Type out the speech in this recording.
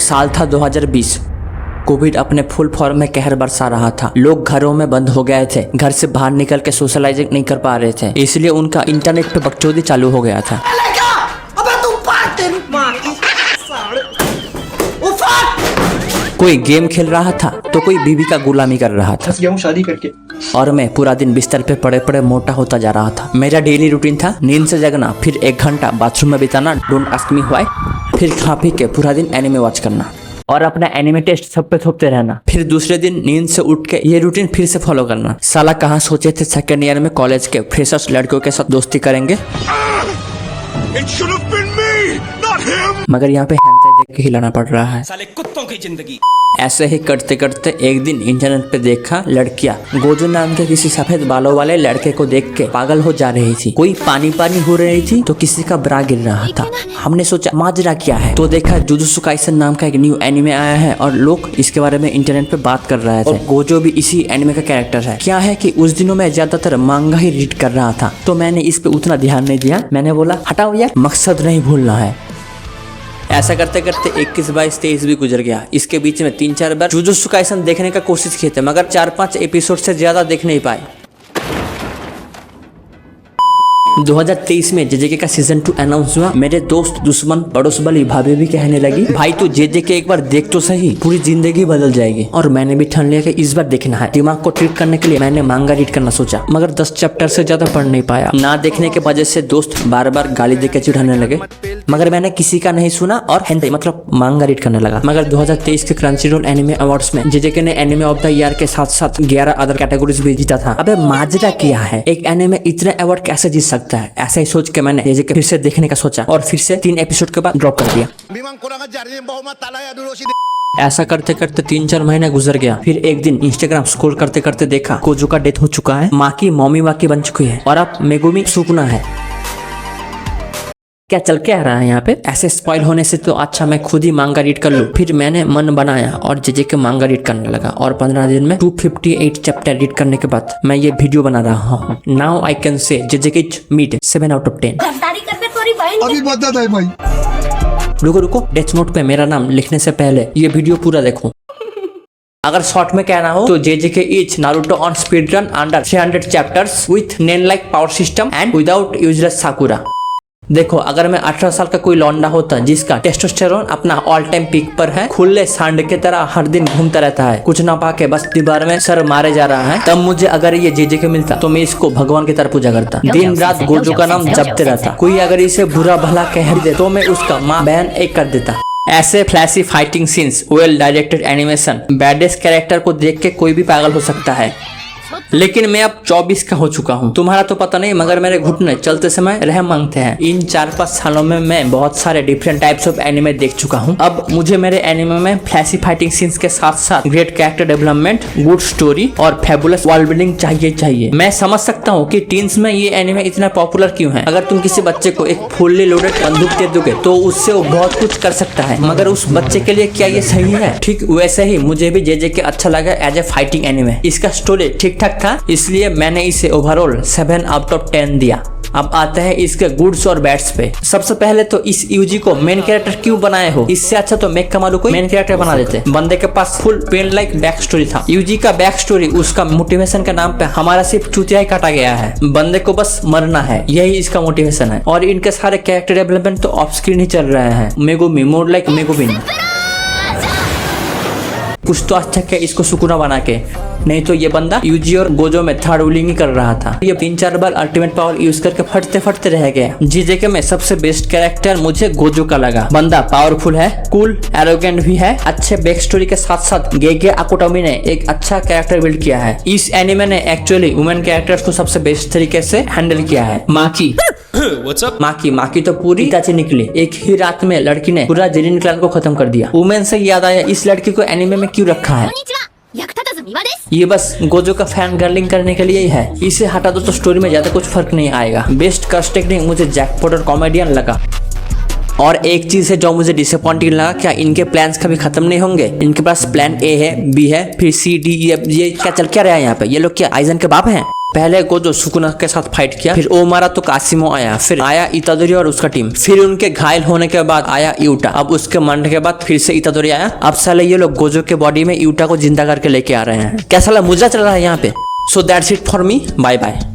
साल था 2020। कोविड अपने फुल फॉर्म में कहर बरसा रहा था। लोग घरों में बंद हो गए थे, घर से बाहर निकल के सोशलाइजिंग नहीं कर पा रहे थे, इसलिए उनका इंटरनेट पे बकचोदी चालू हो गया था। कोई गेम खेल रहा था तो कोई बीवी का गुलामी कर रहा था। शादी करके और मैं पूरा दिन बिस्तर पे पड़े पड़े मोटा होता जा रहा था। मेरा डेली रूटीन था नींद से जगना, फिर 1 घंटा बाथरूम में बिताना, डोंट आस्क मी व्हाई, फिर खा पी के पूरा दिन एनिमे वॉच करना और अपना एनिमे टेस्ट सब पे थोपते रहना। फिर दूसरे दिन नींद से उठ के ये रूटीन फिर से फॉलो करना। साला कहाँ सोचे थे सेकेंड ईयर में कॉलेज के फ्रेशर्स लड़कियों के साथ दोस्ती करेंगे, मगर यहाँ पे हैंडसाइड देख के हिलाना पड़ रहा है। साले कुत्तों की जिंदगी। ऐसे ही करते करते एक दिन इंटरनेट पे देखा लड़कियां गोजू नाम के किसी सफेद बालों वाले लड़के को देख के पागल हो जा रही थी। कोई पानी पानी हो रही थी तो किसी का ब्रा गिर रहा था। हमने सोचा माजरा क्या है, तो देखा जुजुत्सु काइसन नाम का एक न्यू एनिमे आया है और लोग इसके बारे में इंटरनेट पे बात कर रहे थे। गोजो भी इसी एनिमे का कैरेक्टर है। क्या है कि उस दिनों में ज्यादातर मांगा ही रीड कर रहा था, तो मैंने इस पे उतना ध्यान नहीं दिया। मैंने बोला हटाओ यार, मकसद नहीं भूलना है। ऐसा करते करते 21, 22, 23 भी गुजर गया। इसके बीच में 3-4 बार जुजुत्सु काइसन देखने का कोशिश किए थे, मगर 4-5 एपिसोड से ज्यादा देख नहीं पाए। 2023 में जेजेके का सीजन 2 अनाउंस हुआ। मेरे दोस्त, दुश्मन, पड़ोस वाली भाभी भी कहने लगी भाई तू जेजेके एक बार देख तो सही, पूरी जिंदगी बदल जाएगी। और मैंने भी ठान लिया कि इस बार देखना है। दिमाग को ट्रिक करने के लिए मैंने मांगा रीड करना सोचा, मगर 10 चैप्टर से ज्यादा पढ़ नहीं पाया। ना देखने के वजह से दोस्त बार बार गाली देकर चिढ़ाने लगे, मगर मैंने किसी का नहीं सुना और हेंटे मतलब मांगा रीड करने लगा। मगर 2023 के क्रंचीरोल एनिमे अवार्ड्स में जेजेके ने एनिमे ऑफ द ईयर के साथ साथ 11 अदर कैटेगरीज भी जीता था। अबे माजरा क्या है, एक एनिमे इतने अवार्ड कैसे जीत सकता है? ऐसा ही सोच के मैंने जेजेके फिर से देखने का सोचा और फिर से 3 एपिसोड के बाद ड्रॉप कर दिया। ऐसा करते करते 3-4 महीने गुजर गया। फिर एक दिन इंस्टाग्राम स्क्रॉल करते करते देखा गोजो का डेथ हो चुका है, माँ की मम्मी वाकी बन चुकी है और अब मेगुमी सुकुना है। क्या चल के आ रहा है यहाँ पे? ऐसे स्पॉइल होने से तो अच्छा मैं खुद ही मांगा रीड कर लूं। फिर मैंने मन बनाया और जेजेके मांगा रीड करने लगा और 15 दिन में 258 चैप्टर रीड करने के बाद मैं ये वीडियो बना रहा हूँ। Now I can say जेजेके meet 7 out of 10। अभी बता दे भाई। रुको, डेथ नोट पे मेरा नाम लिखने से पहले ये वीडियो पूरा देखो। अगर शॉर्ट में कहना हो तो JJK is Naruto on speed run under 300 chapters with Nen like power system and without useless Sakura. देखो, अगर मैं 18 साल का कोई लौंडा होता जिसका टेस्टोस्टेरोन अपना ऑल टाइम पीक पर है, खुले सांड के तरह हर दिन घूमता रहता है, कुछ ना पाके बस दीवार में सर मारे जा रहा है, तब मुझे अगर ये जेजेके मिलता तो मैं इसको भगवान की तरह पूजा करता, दिन रात गोजो का नाम जपते रहता। कोई अगर इसे बुरा भला कह दे तो मैं उसका माँ बहन एक कर देता। ऐसे flashy fighting scenes, well directed animation, baddest character को देख के कोई भी पागल हो सकता है। लेकिन मैं अब 24 का हो चुका हूँ। तुम्हारा तो पता नहीं, मगर मेरे घुटने चलते समय रहम मांगते हैं। इन 4-5 सालों में मैं बहुत सारे डिफरेंट टाइप्स ऑफ एनिमे देख चुका हूँ। अब मुझे मेरे एनिमे में फ्लैशी फाइटिंग सीन्स के साथ साथ great character development, good story और फैबुलस वर्ल्ड बिल्डिंग चाहिए। मैं समझ सकता हूँ कि टीन्स में ये एनिमे इतना पॉपुलर क्यों है। अगर तुम किसी बच्चे को एक फुल्ली लोडेड बंदूक दे दोगे तो उससे वो बहुत कुछ कर सकता है, मगर उस बच्चे के लिए क्या ये सही है? ठीक वैसे ही मुझे भी जेजेके अच्छा लगा एज ए फाइटिंग एनिमे। इसका स्टोरी ठीक ठाक था, इसलिए मैंने इसे ओवरऑल 7 आउट ऑफ 10 दिया। अब आते हैं इसके गुड्स और बैड्स पे। सबसे पहले तो इस यूजी को मेन कैरेक्टर क्यों बनाए हो? इससे अच्छा तो मेकमारू को मेन कैरेक्टर बना देते। बंदे के पास full pain like back story था। यूजी का बैक स्टोरी उसका मोटिवेशन के नाम पे हमारा सिर्फ चूतिया ही काटा गया है। बंदे को बस मरना है, यही इसका मोटिवेशन है। और इनके सारे कैरेक्टर डेवलपमेंट तो ऑफ स्क्रीन ही चल रहे हैं। Megumi more like Megumin. कुछ तो अच्छा क्या इसको सुकुना बना के, नहीं तो ये बंदा यूजी और गोजो में थर्ड रूलिंग ही कर रहा था। ये 3-4 बार अल्टीमेट पावर यूज करके फटते रह गया। जेजेके में सबसे बेस्ट कैरेक्टर मुझे गोजो का लगा। बंदा पावरफुल है, कूल, एरोगेंट भी है। अच्छे बैक स्टोरी के साथ साथ गेगे आकुटोमी ने एक अच्छा कैरेक्टर बिल्ड किया है। इस एनिमे ने एक्चुअली वुमेन कैरेक्टर्स को सबसे बेस्ट तरीके से हैंडल किया है। माकी तो पूरी इताची निकली। एक ही रात में लड़की ने पूरा जेरिन क्लैन को खत्म कर दिया। वुमेन से याद आया, इस लड़की को एनिमे में क्यों रखा है? ये बस गोजो का फैन गर्लिंग करने के लिए ही है। इसे हटा दो तो स्टोरी में ज्यादा कुछ फर्क नहीं आएगा। बेस्ट कास्ट टेक्निक मुझे जैकपॉट और कॉमेडियन लगा। और एक चीज है जो मुझे डिसअपॉइंटिंग लगा, क्या इनके प्लान्स कभी खत्म नहीं होंगे? इनके पास प्लान ए है, बी है, फिर सी डी ई एफ। ये क्या चल क्या रहा है यहाँ पे? ये लोग क्या आइजन के बाप हैं? पहले गोजो सुकुना के साथ फाइट किया, फिर ओ मारा तो कासिमो आया, फिर आया इतादोरी और उसका टीम, फिर उनके घायल होने के बाद आया यूटा, अब उसके मरने के बाद फिर से इतादोरी आया। अब साले ये लोग गोजो के बॉडी में यूटा को जिंदा करके लेके आ रहे हैं। क्या साला मुजा चल रहा है यहाँ पे। So that's it for me, bye bye.